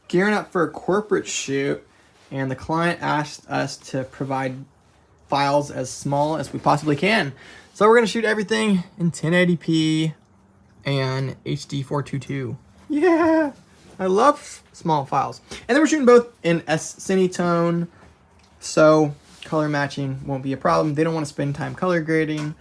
gearing up for a corporate shoot, and the client asked us to provide files as small as we possibly can. So we're gonna shoot everything in 1080p and HD 422. Yeah, I love small files. And then we're shooting both in Cinetone, so color matching won't be a problem. They don't want to spend time color grading.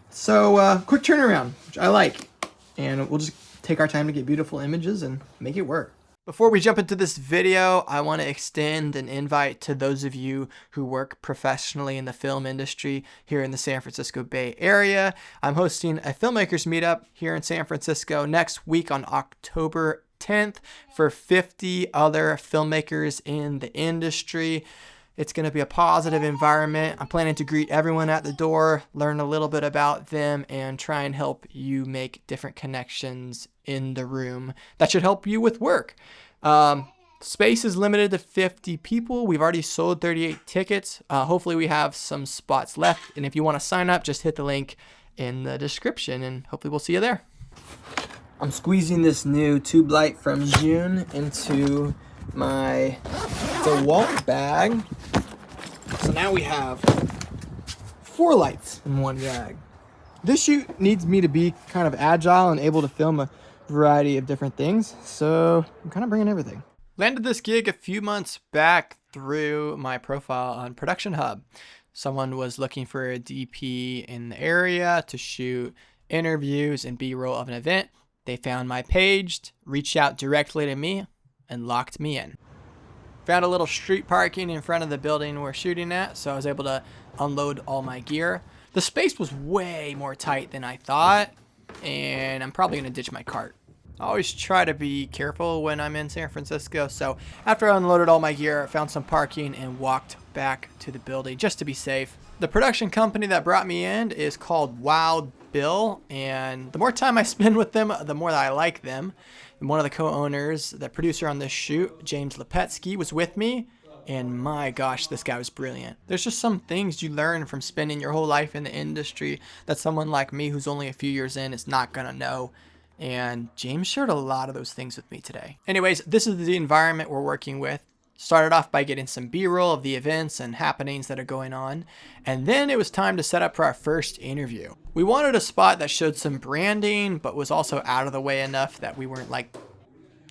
So quick turnaround, which I like. And we'll just take our time to get beautiful images and make it work. Before we jump into this video, I want to extend an invite to those of you who work professionally in the film industry here in the San Francisco Bay Area. I'm hosting a filmmakers meetup here in San Francisco next week on October 10th for 50 other filmmakers in the industry. It's going to be a positive environment. I'm planning to greet everyone at the door, learn a little bit about them, and try and help you make different connections in the room that should help you with work. Space is limited to 50 people. We've already sold 38 tickets. Hopefully we have some spots left. And if you want to sign up, just hit the link in the description and hopefully we'll see you there. I'm squeezing this new tube light from June into my DeWalt bag. So now we have 4 lights in one bag. This shoot needs me to be kind of agile and able to film a variety of different things, so I'm kind of bringing everything. Landed this gig a few months back through my profile on Production Hub. Someone was looking for a DP in the area to shoot interviews and B-roll of an event. They found my page, reached out directly to me, and locked me in. Found a little street parking in front of the building we're shooting at, so I was able to unload all my gear. The space was way more tight than I thought, and I'm probably gonna ditch my cart. I always try to be careful when I'm in San Francisco, so after I unloaded all my gear, I found some parking and walked back to the building just to be safe. The production company that brought me in is called Wild Bill, and the more time I spend with them, the more that I like them. And one of the co-owners, the producer on this shoot, James Lepetsky, was with me, and my gosh, this guy was brilliant. There's just some things you learn from spending your whole life in the industry that someone like me who's only a few years in is not gonna know. And James shared a lot of those things with me today. Anyways, this is the environment we're working with. Started off by getting some B-roll of the events and happenings that are going on. And then it was time to set up for our first interview. We wanted a spot that showed some branding, but was also out of the way enough that we weren't like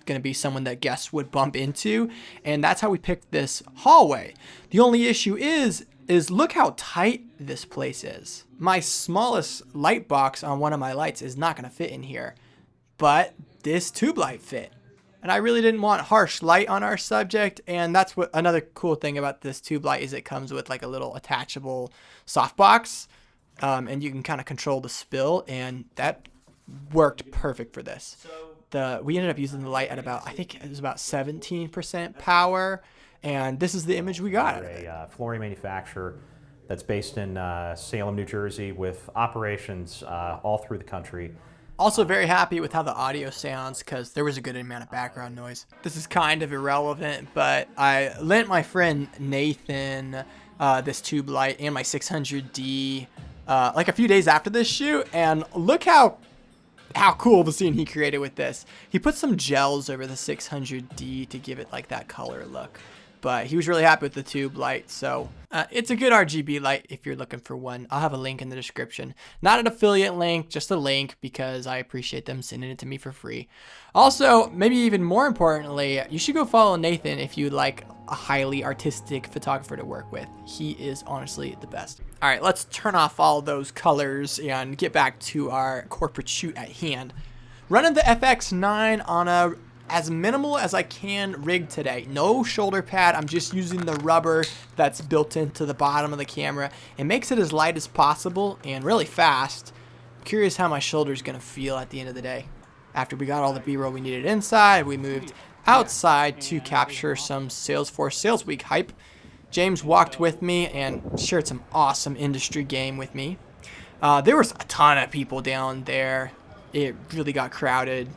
going to be someone that guests would bump into. And that's how we picked this hallway. The only issue is look how tight this place is. My smallest light box on one of my lights is not going to fit in here, but this tube light fit. And I really didn't want harsh light on our subject. And that's what another cool thing about this tube light is it comes with like a little attachable softbox. And you can kind of control the spill. And that worked perfect for this. We ended up using the light at about, I think it was about 17% power. And this is the image we got. A flooring manufacturer that's based in Salem, New Jersey, with operations all through the country. Also very happy with how the audio sounds because there was a good amount of background noise. This is kind of irrelevant, but I lent my friend Nathan this tube light and my 600D like a few days after this shoot, and look how cool the scene he created with this. He put some gels over the 600D to give it like that color look. But he was really happy with the tube light, so it's a good RGB light if you're looking for one. I'll have a link in the description. Not an affiliate link, just a link because I appreciate them sending it to me for free. Also, maybe even more importantly, you should go follow Nathan if you'd like a highly artistic photographer to work with. He is honestly the best. All right, let's turn off all those colors and get back to our corporate shoot at hand. Running the FX9 on a as minimal as I can rig today. No shoulder pad. I'm just using the rubber that's built into the bottom of the camera. It makes it as light as possible and really fast. Curious how my shoulder's gonna feel at the end of the day. After we got all the B-roll we needed inside, we moved outside to capture some Salesforce Sales Week hype. James walked with me and shared some awesome industry game with me. There was a ton of people down there. It really got crowded.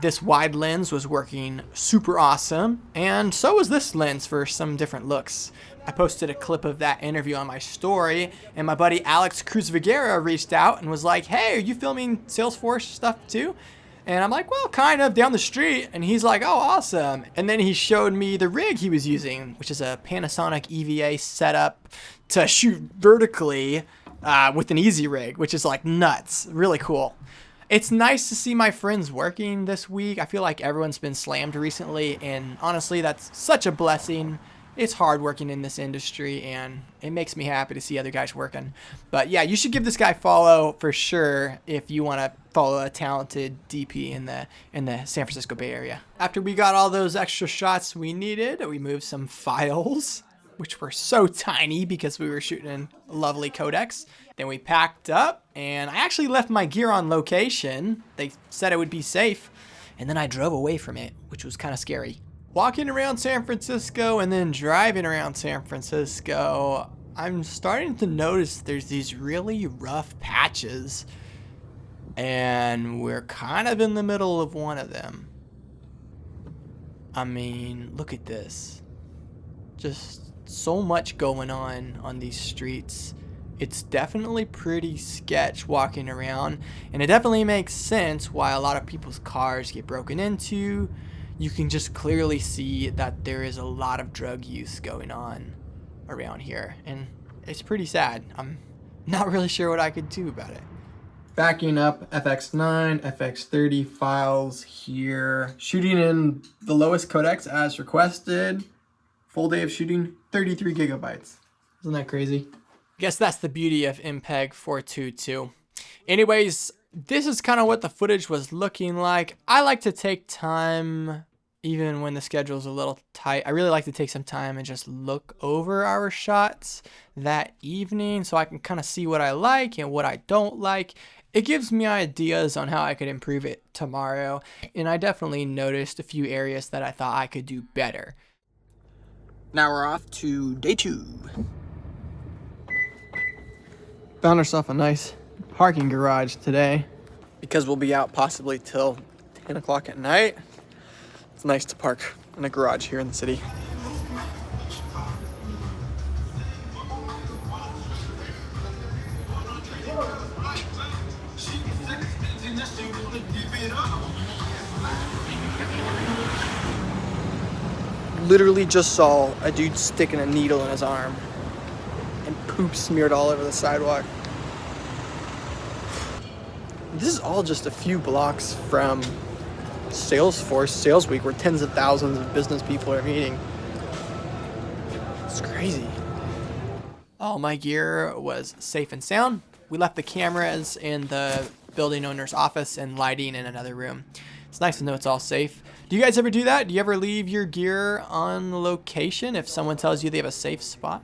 This wide lens was working super awesome, and so was this lens for some different looks. I posted a clip of that interview on my story, and my buddy Alex Cruz-Viguera reached out and was like, hey, are you filming Salesforce stuff too? And I'm like, well, kind of, down the street. And he's like, oh, awesome. And then he showed me the rig he was using, which is a Panasonic EVA setup to shoot vertically with an easy rig, which is like nuts. Really cool. It's nice to see my friends working this week. I feel like everyone's been slammed recently, and honestly, that's such a blessing. It's hard working in this industry, and it makes me happy to see other guys working. But yeah, you should give this guy a follow for sure if you want to follow a talented DP in the San Francisco Bay Area. After we got all those extra shots we needed, we moved some files, which were so tiny because we were shooting in lovely codecs. Then we packed up, and I actually left my gear on location. They said it would be safe, and then I drove away from it, which was kind of scary. Walking around San Francisco and then driving around San Francisco, I'm starting to notice there's these really rough patches, and we're kind of in the middle of one of them. I mean, look at this. Just so much going on these streets. It's definitely pretty sketch walking around, and it definitely makes sense why a lot of people's cars get broken into. You can just clearly see that there is a lot of drug use going on around here, and it's pretty sad. I'm not really sure what I could do about it. Backing up FX9, FX30 files here. Shooting in the lowest codecs as requested. Full day of shooting, 33 gigabytes. Isn't that crazy? Guess that's the beauty of MPEG 422. Anyways, this is kind of what the footage was looking like. I like to take time, even when the schedule's a little tight. I really like to take some time and just look over our shots that evening so I can kind of see what I like and what I don't like. It gives me ideas on how I could improve it tomorrow. And I definitely noticed a few areas that I thought I could do better. Now we're off to day 2. Found ourselves a nice parking garage today because we'll be out possibly till 10 o'clock at night. It's nice to park in a garage here in the city. Literally just saw a dude sticking a needle in his arm and poop smeared all over the sidewalk. This is all just a few blocks from Salesforce Sales Week, where tens of thousands of business people are meeting. It's crazy. All my gear was safe and sound. We left the cameras in the building owner's office and lighting in another room. It's nice to know it's all safe. Do you guys ever do that? Do you ever leave your gear on location if someone tells you they have a safe spot?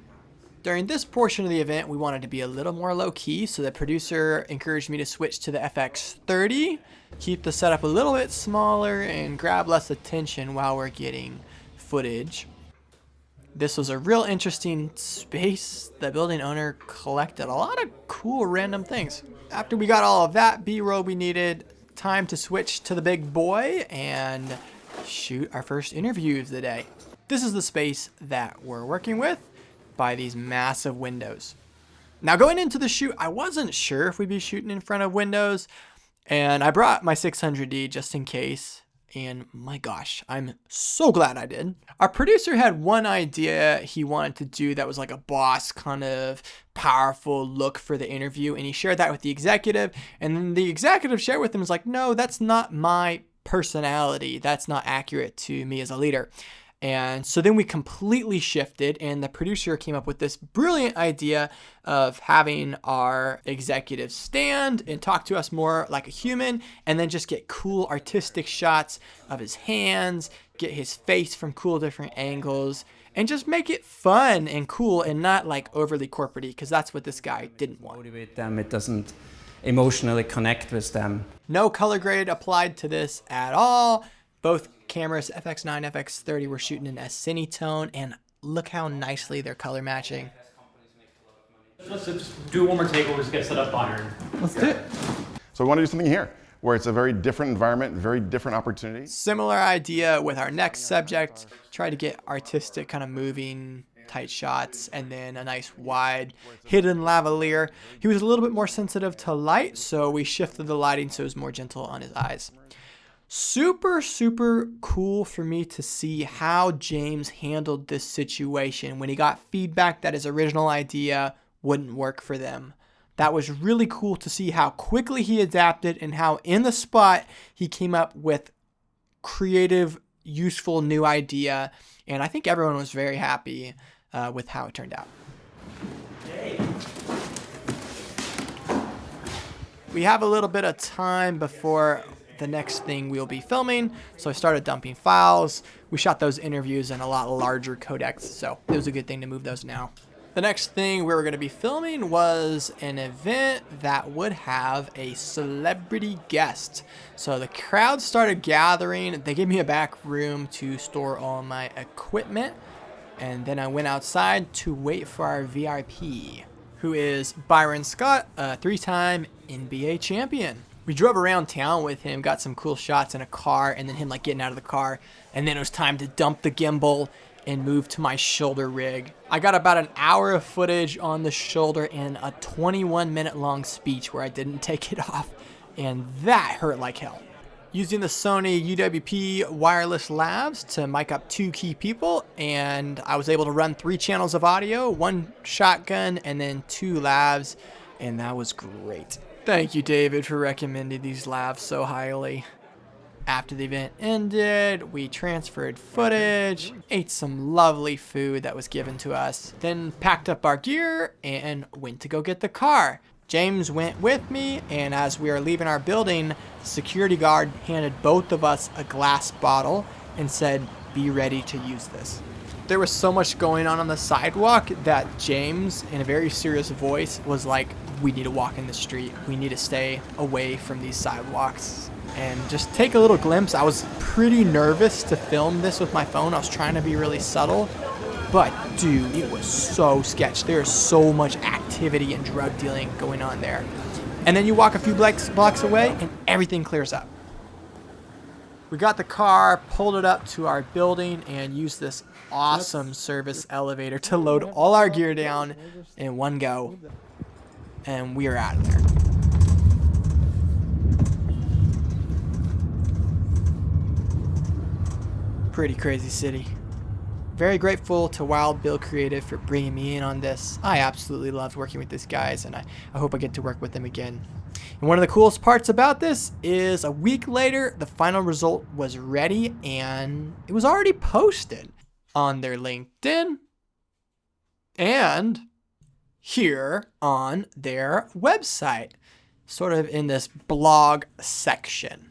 During this portion of the event, we wanted to be a little more low-key, so the producer encouraged me to switch to the FX30, keep the setup a little bit smaller, and grab less attention while we're getting footage. This was a real interesting space. The building owner collected a lot of cool random things. After we got all of that B-roll we needed, time to switch to the big boy and shoot our first interview of the day. This is the space that we're working with by these massive windows. Now going into the shoot, I wasn't sure if we'd be shooting in front of windows, and I brought my 600D just in case, and my gosh, I'm so glad I did. Our producer had one idea he wanted to do that was like a boss kind of powerful look for the interview, and he shared that with the executive, and then the executive shared with him is like, no, that's not my personality. That's not accurate to me as a leader. And so then we completely shifted, and the producer came up with this brilliant idea of having our executive stand and talk to us more like a human, and then just get cool artistic shots of his hands, get his face from cool different angles, and just make it fun and cool and not like overly corporate-y, because that's what this guy didn't want. Motivate them. It doesn't emotionally connect with them. No color grade applied to this at all. Both cameras, FX9, FX30, were shooting in a Cinetone, and look how nicely they're color matching. Let's just do one more take. We'll just get set up on her. Let's do it. So we want to do something here where it's a very different environment, very different opportunity. Similar idea with our next subject. Try to get artistic, kind of moving, tight shots, and then a nice wide hidden lavalier. He was a little bit more sensitive to light, so we shifted the lighting so it was more gentle on his eyes. Super, super cool for me to see how James handled this situation when he got feedback that his original idea wouldn't work for them. That was really cool to see how quickly he adapted and how in the spot he came up with creative, useful new idea. And I think everyone was very happy with how it turned out. We have a little bit of time before the next thing we'll be filming, so I started dumping files. We shot those interviews in a lot larger codecs, so it was a good thing to move those now. The next thing we were going to be filming was an event that would have a celebrity guest. So the crowd started gathering. They gave me a back room to store all my equipment, and then I went outside to wait for our VIP, who is Byron Scott, a 3-time NBA champion. We drove around town with him, got some cool shots in a car, and then him like getting out of the car. And then it was time to dump the gimbal and move to my shoulder rig. I got about an hour of footage on the shoulder and a 21-minute long speech where I didn't take it off. And that hurt like hell. Using the Sony UWP wireless lavs to mic up 2 key people, and I was able to run 3 channels of audio, 1 shotgun, and then 2 lavs, and that was great. Thank you, David, for recommending these lavs so highly. After the event ended, we transferred footage, ate some lovely food that was given to us, then packed up our gear and went to go get the car. James went with me, and as we were leaving our building, the security guard handed both of us a glass bottle and said, "Be ready to use this." There was so much going on the sidewalk that James, in a very serious voice, was like, "We need to walk in the street. We need to stay away from these sidewalks." And just take a little glimpse. I was pretty nervous to film this with my phone. I was trying to be really subtle. But, dude, it was so sketch. There's so much activity and drug dealing going on there. And then you walk a few blocks away, and everything clears up. We got the car, pulled it up to our building, and used this awesome service elevator to load all our gear down in one go. And we are out of there. Pretty crazy city. Very grateful to Wild Bill Creative for bringing me in on this. I absolutely loved working with these guys, and I hope I get to work with them again. And one of the coolest parts about this is a week later, the final result was ready, and it was already posted on their LinkedIn and here on their website, sort of in this blog section.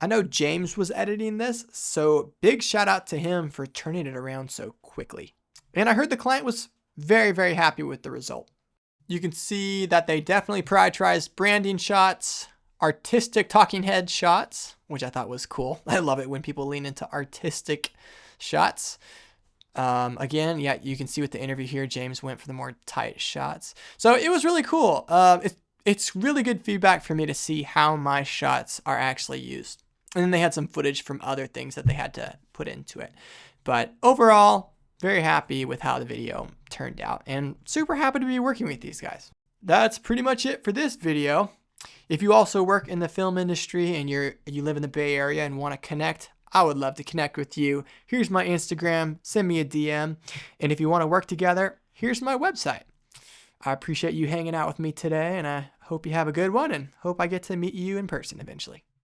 I know James was editing this, so big shout out to him for turning it around so quickly. And I heard the client was very, very happy with the result. You can see that they definitely prioritized branding shots, artistic talking head shots, which I thought was cool. I love it when people lean into artistic shots. Again, yeah, you can see with the interview here, James went for the more tight shots. So it was really cool. It's really good feedback for me to see how my shots are actually used. And then they had some footage from other things that they had to put into it. But overall, very happy with how the video turned out and super happy to be working with these guys. That's pretty much it for this video. If you also work in the film industry and you live in the Bay Area and want to connect, I would love to connect with you. Here's my Instagram, send me a DM. And if you want to work together, here's my website. I appreciate you hanging out with me today, and I hope you have a good one and hope I get to meet you in person eventually.